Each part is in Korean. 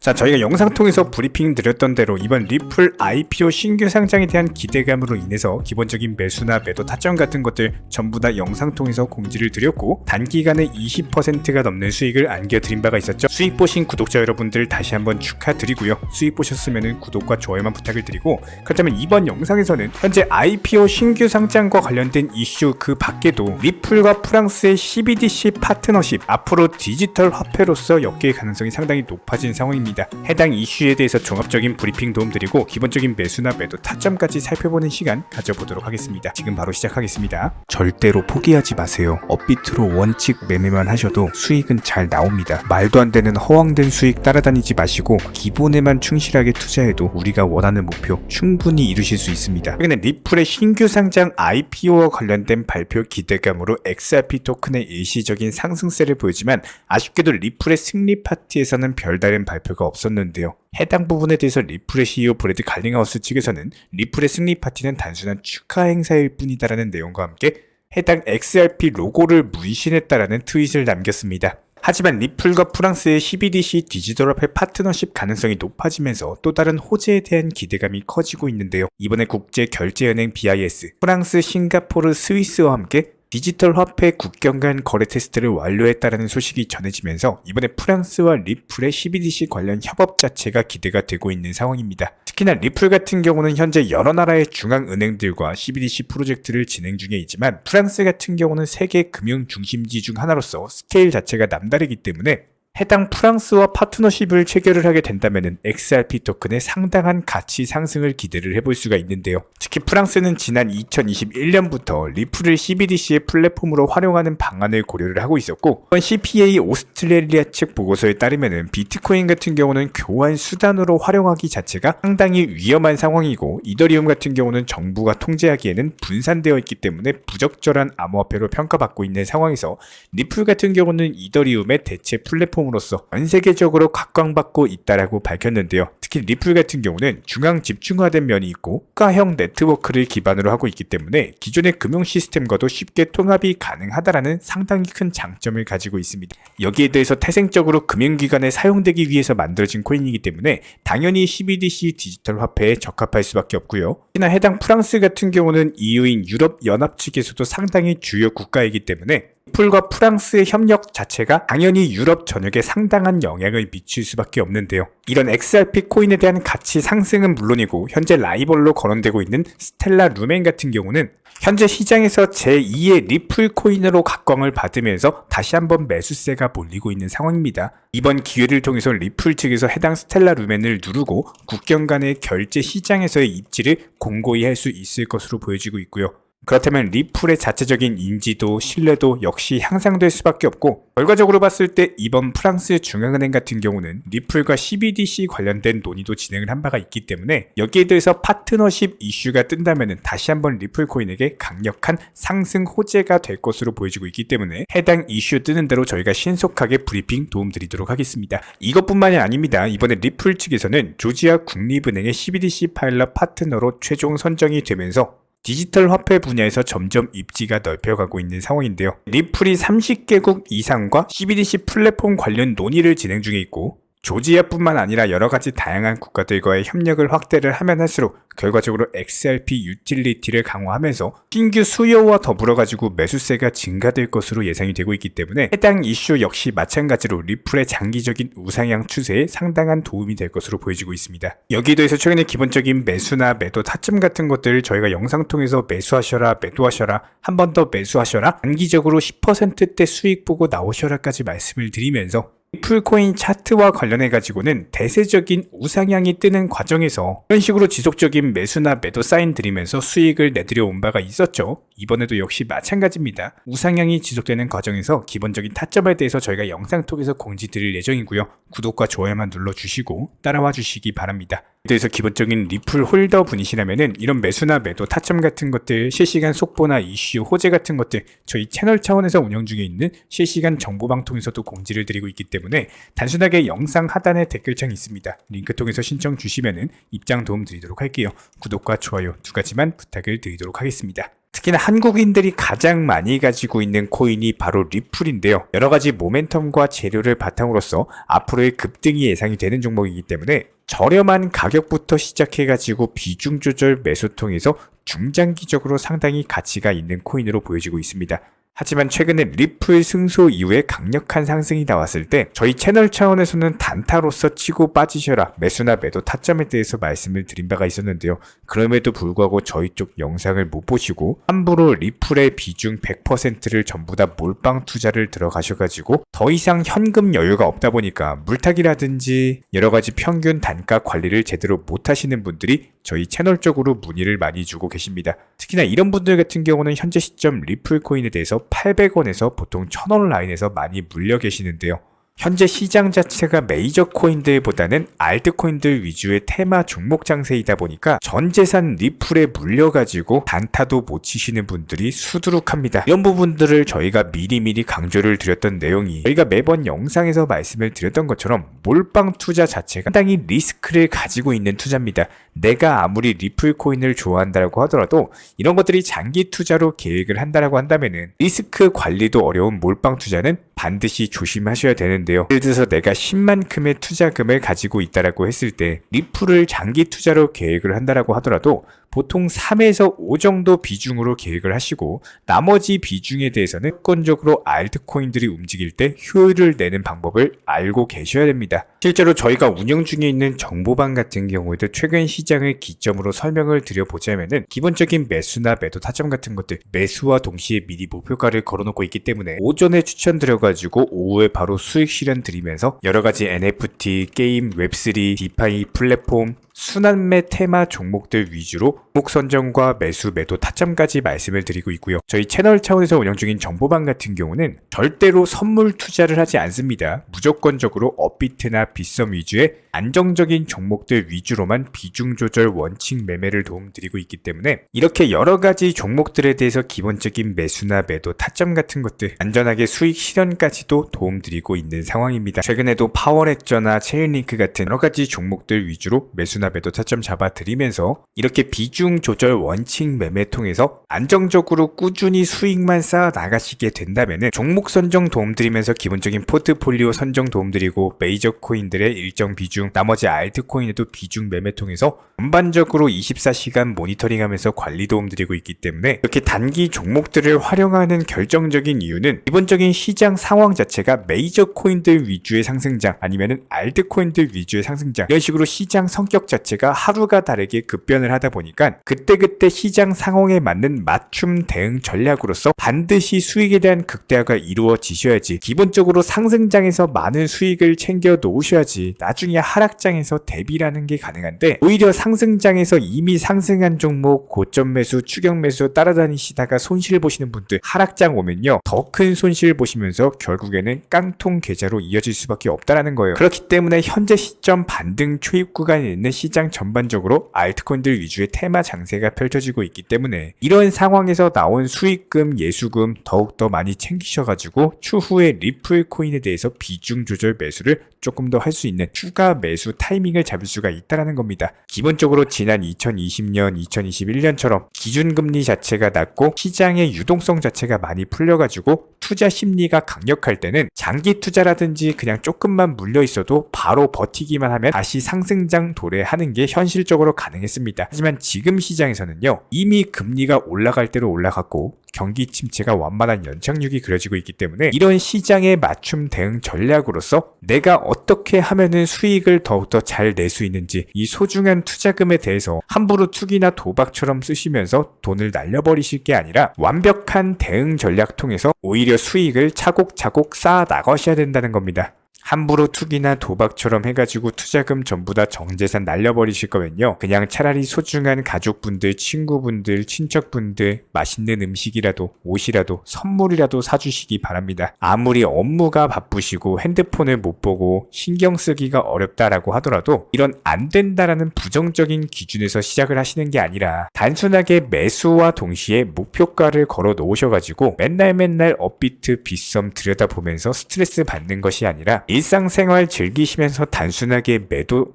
자, 저희가 영상 통해서 브리핑 드렸던 대로 이번 리플 IPO 신규 상장에 대한 기대감으로 인해서 기본적인 매수나 매도 타점 같은 것들 전부 다 영상 통해서 공지를 드렸고, 단기간에 20%가 넘는 수익을 안겨드린 바가 있었죠. 수익 보신 구독자 여러분들 다시 한번 축하드리고요. 수익 보셨으면 구독과 좋아요만 부탁을 드리고, 그렇다면 이번 영상에서는 현재 IPO 신규 상장과 관련된 이슈 그 밖에도 리플과 프랑스의 CBDC 파트너십, 앞으로 디지털 화폐로서 엮일 가능성이 상당히 높아진 상황입니다. 해당 이슈에 대해서 종합적인 브리핑 도움드리고 기본적인 매수나 매도 타점까지 살펴보는 시간 가져보도록 하겠습니다. 지금 바로 시작하겠습니다. 절대로 포기하지 마세요. 업비트로 원칙 매매만 하셔도 수익은 잘 나옵니다. 말도 안 되는 허황된 수익 따라다니지 마시고 기본에만 충실하게 투자해도 우리가 원하는 목표 충분히 이루실 수 있습니다. 최근에 리플의 신규 상장 IPO와 관련된 발표 기대감으로 XRP 토큰의 일시적인 상승세를 보이지만, 아쉽게도 리플의 승리 파티에서는 별다른 발표가 없었는데요. 해당 부분에 대해서 리플의 CEO 브래드 갈링하우스 측에서는 리플의 승리 파티는 단순한 축하 행사일 뿐이다라는 내용과 함께 해당 XRP 로고를 문신했다라는 트윗을 남겼습니다. 하지만 리플과 프랑스의 CBDC 디지털 화폐 파트너십 가능성이 높아지면서 또 다른 호재에 대한 기대감이 커지고 있는데요. 이번에 국제결제은행 BIS, 프랑스, 싱가포르, 스위스와 함께 디지털 화폐 국경 간 거래 테스트를 완료했다는 소식이 전해지면서 이번에 프랑스와 리플의 CBDC 관련 협업 자체가 기대가 되고 있는 상황입니다. 특히나 리플 같은 경우는 현재 여러 나라의 중앙은행들과 CBDC 프로젝트를 진행 중에 있지만, 프랑스 같은 경우는 세계 금융 중심지 중 하나로서 스케일 자체가 남다르기 때문에 해당 프랑스와 파트너십을 체결을 하게 된다면 XRP 토큰의 상당한 가치 상승을 기대를 해볼 수가 있는데요. 특히 프랑스는 지난 2021년부터 리플을 CBDC의 플랫폼으로 활용하는 방안을 고려를 하고 있었고, 이번 CPA 오스트레일리아 측 보고서에 따르면 비트코인 같은 경우는 교환 수단으로 활용하기 자체가 상당히 위험한 상황이고, 이더리움 같은 경우는 정부가 통제하기에는 분산되어 있기 때문에 부적절한 암호화폐로 평가받고 있는 상황에서 리플 같은 경우는 이더리움의 대체 플랫폼으로서 전 세계적으로 각광받고 있다라고 밝혔는데요. 특히 리플 같은 경우는 중앙 집중화된 면이 있고 국가형 네트워크를 기반으로 하고 있기 때문에 기존의 금융 시스템과도 쉽게 통합이 가능하다라는 상당히 큰 장점을 가지고 있습니다. 여기에 대해서 태생적으로 금융기관에 사용되기 위해서 만들어진 코인이기 때문에 당연히 CBDC 디지털 화폐에 적합할 수밖에 없고요. 특히나 해당 프랑스 같은 경우는 EU인 유럽연합 측에서도 상당히 주요 국가이기 때문에 리플과 프랑스의 협력 자체가 당연히 유럽 전역에 상당한 영향을 미칠 수밖에 없는데요. 이런 XRP 코인에 대한 가치 상승은 물론이고, 현재 라이벌로 거론되고 있는 스텔라 루멘 같은 경우는 현재 시장에서 제2의 리플 코인으로 각광을 받으면서 다시 한번 매수세가 몰리고 있는 상황입니다. 이번 기회를 통해서 리플 측에서 해당 스텔라 루멘을 누르고 국경 간의 결제 시장에서의 입지를 공고히 할 수 있을 것으로 보여지고 있고요. 그렇다면 리플의 자체적인 인지도, 신뢰도 역시 향상될 수밖에 없고, 결과적으로 봤을 때 이번 프랑스 중앙은행 같은 경우는 리플과 CBDC 관련된 논의도 진행을 한 바가 있기 때문에 여기에 대해서 파트너십 이슈가 뜬다면 다시 한번 리플 코인에게 강력한 상승 호재가 될 것으로 보여지고 있기 때문에 해당 이슈 뜨는 대로 저희가 신속하게 브리핑 도움드리도록 하겠습니다. 이것뿐만이 아닙니다. 이번에 리플 측에서는 조지아 국립은행의 CBDC 파일럿 파트너로 최종 선정이 되면서 디지털 화폐 분야에서 점점 입지가 넓혀가고 있는 상황인데요. 리플이 30개국 이상과 CBDC 플랫폼 관련 논의를 진행 중에 있고, 조지아뿐만 아니라 여러가지 다양한 국가들과의 협력을 확대를 하면 할수록 결과적으로 XRP 유틸리티를 강화하면서 신규 수요와 더불어가지고 매수세가 증가될 것으로 예상이 되고 있기 때문에 해당 이슈 역시 마찬가지로 리플의 장기적인 우상향 추세에 상당한 도움이 될 것으로 보여지고 있습니다. 여기에 더해서 최근에 기본적인 매수나 매도 타점 같은 것들을 저희가 영상 통해서 매수하셔라, 매도하셔라, 한 번 더 매수하셔라, 단기적으로 10%대 수익 보고 나오셔라까지 말씀을 드리면서 리플코인 차트와 관련해가지고는 대세적인 우상향이 뜨는 과정에서 이런 식으로 지속적인 매수나 매도 사인 드리면서 수익을 내드려 온 바가 있었죠. 이번에도 역시 마찬가지입니다. 우상향이 지속되는 과정에서 기본적인 타점에 대해서 저희가 영상 통해서 공지 드릴 예정이고요. 구독과 좋아요만 눌러주시고 따라와 주시기 바랍니다. 그래서 기본적인 리플 홀더 분이시라면은 이런 매수나 매도 타점 같은 것들, 실시간 속보나 이슈, 호재 같은 것들 저희 채널 차원에서 운영 중에 있는 실시간 정보방 통해서도 공지를 드리고 있기 때문에 단순하게 영상 하단에 댓글창이 있습니다. 링크 통해서 신청 주시면은 입장 도움 드리도록 할게요. 구독과 좋아요 두 가지만 부탁을 드리도록 하겠습니다. 특히나 한국인들이 가장 많이 가지고 있는 코인이 바로 리플인데요. 여러가지 모멘텀과 재료를 바탕으로서 앞으로의 급등이 예상이 되는 종목이기 때문에 저렴한 가격부터 시작해가지고 비중 조절 매수 통해서 중장기적으로 상당히 가치가 있는 코인으로 보여지고 있습니다. 하지만 최근에 리플 승소 이후에 강력한 상승이 나왔을 때 저희 채널 차원에서는 단타로서 치고 빠지셔라 매수나 매도 타점에 대해서 말씀을 드린 바가 있었는데요. 그럼에도 불구하고 저희 쪽 영상을 못 보시고 함부로 리플의 비중 100%를 전부 다 몰빵 투자를 들어가셔가지고 더 이상 현금 여유가 없다 보니까 물타기라든지 여러가지 평균 단가 관리를 제대로 못하시는 분들이 저희 채널 쪽으로 문의를 많이 주고 계십니다. 특히나 이런 분들 같은 경우는 현재 시점 리플 코인에 대해서 800원에서 보통 1000원 라인에서 많이 물려 계시는데요. 현재 시장 자체가 메이저 코인들보다는 알트코인들 위주의 테마 종목 장세이다 보니까 전 재산 리플에 물려가지고 단타도 못 치시는 분들이 수두룩합니다. 이런 부분들을 저희가 미리미리 강조를 드렸던 내용이 저희가 매번 영상에서 말씀을 드렸던 것처럼 몰빵 투자 자체가 상당히 리스크를 가지고 있는 투자입니다. 내가 아무리 리플 코인을 좋아한다고 하더라도 이런 것들이 장기 투자로 계획을 한다고 한다면은 리스크 관리도 어려운 몰빵 투자는 반드시 조심하셔야 되는데요. 예를 들어서 내가 10만큼의 투자금을 가지고 있다라고 했을 때 리플을 장기 투자로 계획을 한다라고 하더라도 보통 3에서 5 정도 비중으로 계획을 하시고 나머지 비중에 대해서는 무조건적으로 알트코인들이 움직일 때 효율을 내는 방법을 알고 계셔야 됩니다. 실제로 저희가 운영 중에 있는 정보방 같은 경우에도 최근 시장을 기점으로 설명을 드려보자면은 기본적인 매수나 매도 타점 같은 것들 매수와 동시에 미리 목표가를 걸어놓고 있기 때문에 오전에 추천드려가지고 오후에 바로 수익 실현 드리면서 여러가지 NFT, 게임, 웹3, 디파이 플랫폼 순환매 테마 종목들 위주로 종목 선정과 매수, 매도 타점까지 말씀을 드리고 있고요. 저희 채널 차원에서 운영 중인 정보방 같은 경우는 절대로 선물 투자를 하지 않습니다. 무조건적으로 업비트나 빗썸 위주의 안정적인 종목들 위주로만 비중 조절 원칙 매매를 도움드리고 있기 때문에 이렇게 여러가지 종목들에 대해서 기본적인 매수나 매도 타점 같은 것들 안전하게 수익 실현까지도 도움드리고 있는 상황입니다. 최근에도 파워레저나 체인링크 같은 여러가지 종목들 위주로 매수나 매도 타점 잡아드리면서 이렇게 비중 조절 원칙 매매 통해서 안정적으로 꾸준히 수익만 쌓아 나가시게 된다면 종목 선정 도움드리면서 기본적인 포트폴리오 선정 도움드리고 메이저 코인들의 일정 비중 나머지 알트코인에도 비중 매매 통해서 전반적으로 24시간 모니터링하면서 관리 도움드리고 있기 때문에 이렇게 단기 종목들을 활용하는 결정적인 이유는 기본적인 시장 상황 자체가 메이저 코인들 위주의 상승장 아니면은 알트코인들 위주의 상승장 이런 식으로 시장 성격 자체가 하루가 다르게 급변을 하다 보니까 그때그때 시장 상황에 맞는 맞춤 대응 전략으로서 반드시 수익에 대한 극대화가 이루어지셔야지 기본적으로 상승장에서 많은 수익을 챙겨 놓으셔야지 나중에 하락장에서 대비라는 게 가능한데 오히려 상승장에서 이미 상승한 종목 고점 매수 추격 매수 따라다니시다가 손실 보시는 분들 하락장 오면요 더 큰 손실 보시면서 결국에는 깡통 계좌로 이어질 수밖에 없다라는 거예요. 그렇기 때문에 현재 시점 반등 초입 구간에 있는 시장 전반적으로 알트코인들 위주의 테마 장세가 펼쳐지고 있기 때문에 이런 상황에서 나온 수익금 예수금 더욱더 많이 챙기셔가지고 추후에 리플 코인에 대해서 비중 조절 매수를 조금 더 할 수 있는 추가 매수 타이밍을 잡을 수가 있다는 겁니다. 기본적으로 지난 2020년, 2021년처럼 기준금리 자체가 낮고 시장의 유동성 자체가 많이 풀려가지고 투자 심리가 강력할 때는 장기 투자라든지 그냥 조금만 물려 있어도 바로 버티기만 하면 다시 상승장 도래하는 게 현실적으로 가능했습니다. 하지만 지금 시장에서는요 이미 금리가 올라갈 대로 올라갔고 경기 침체가 완만한 연착륙이 그려지고 있기 때문에 이런 시장에 맞춤 대응 전략으로서 내가 어떻게 하면은 수익을 더욱더 잘 낼 수 있는지 이 소중한 투자금에 대해서 함부로 투기나 도박처럼 쓰시면서 돈을 날려버리실 게 아니라 완벽한 대응 전략 통해서 오히려 수익을 차곡차곡 쌓아 나가셔야 된다는 겁니다. 함부로 투기나 도박처럼 해가지고 투자금 전부 다 정재산 날려버리실 거면요, 그냥 차라리 소중한 가족분들, 친구분들, 친척분들 맛있는 음식이라도 옷이라도 선물이라도 사주시기 바랍니다. 아무리 업무가 바쁘시고 핸드폰을 못 보고 신경 쓰기가 어렵다라고 하더라도 이런 안 된다라는 부정적인 기준에서 시작을 하시는 게 아니라 단순하게 매수와 동시에 목표가를 걸어 놓으셔가지고 맨날 업비트 빗썸 들여다보면서 스트레스 받는 것이 아니라 일상생활 즐기시면서 단순하게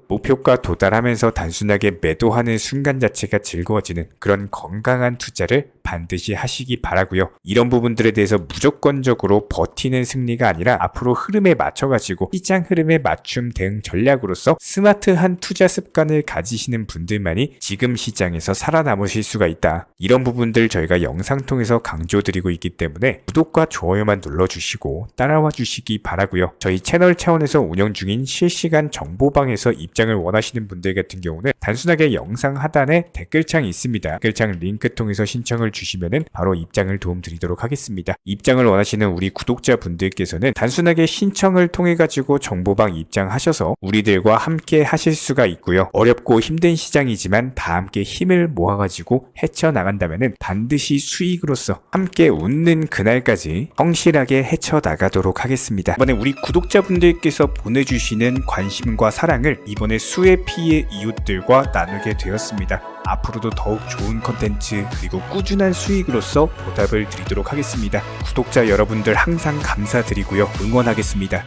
목표가 도달하면서 단순하게 매도하는 순간 자체가 즐거워지는 그런 건강한 투자를 반드시 하시기 바라고요. 이런 부분들에 대해서 무조건적으로 버티는 승리가 아니라 앞으로 흐름에 맞춰가지고 시장 흐름에 맞춤 대응 전략으로서 스마트한 투자 습관을 가지시는 분들만이 지금 시장에서 살아남으실 수가 있다. 이런 부분들 저희가 영상 통해서 강조드리고 있기 때문에 구독과 좋아요만 눌러주시고 따라와 주시기 바라고요. 저희 채널 차원에서 운영 중인 실시간 정보방에서 입장을 원하시는 분들 같은 경우는 단순하게 영상 하단에 댓글창이 있습니다. 댓글창 링크 통해서 신청을 주시면은 바로 입장을 도움드리도록 하겠습니다. 입장을 원하시는 우리 구독자분들께서는 단순하게 신청을 통해 가지고 정보방 입장하셔서 우리들과 함께 하실 수가 있고요. 어렵고 힘든 시장이지만 다 함께 힘을 모아가지고 헤쳐나간다면은 반드시 수익으로서 함께 웃는 그날까지 성실하게 헤쳐나가도록 하겠습니다. 이번에 우리 구독자분들께서 보내주시는 관심과 사랑을 이번에 수의 피의 이웃들과 나누게 되었습니다. 앞으로도 더욱 좋은 컨텐츠 그리고 꾸준한 수익으로서 보답을 드리도록 하겠습니다. 구독자 여러분들 항상 감사드리고요. 응원하겠습니다.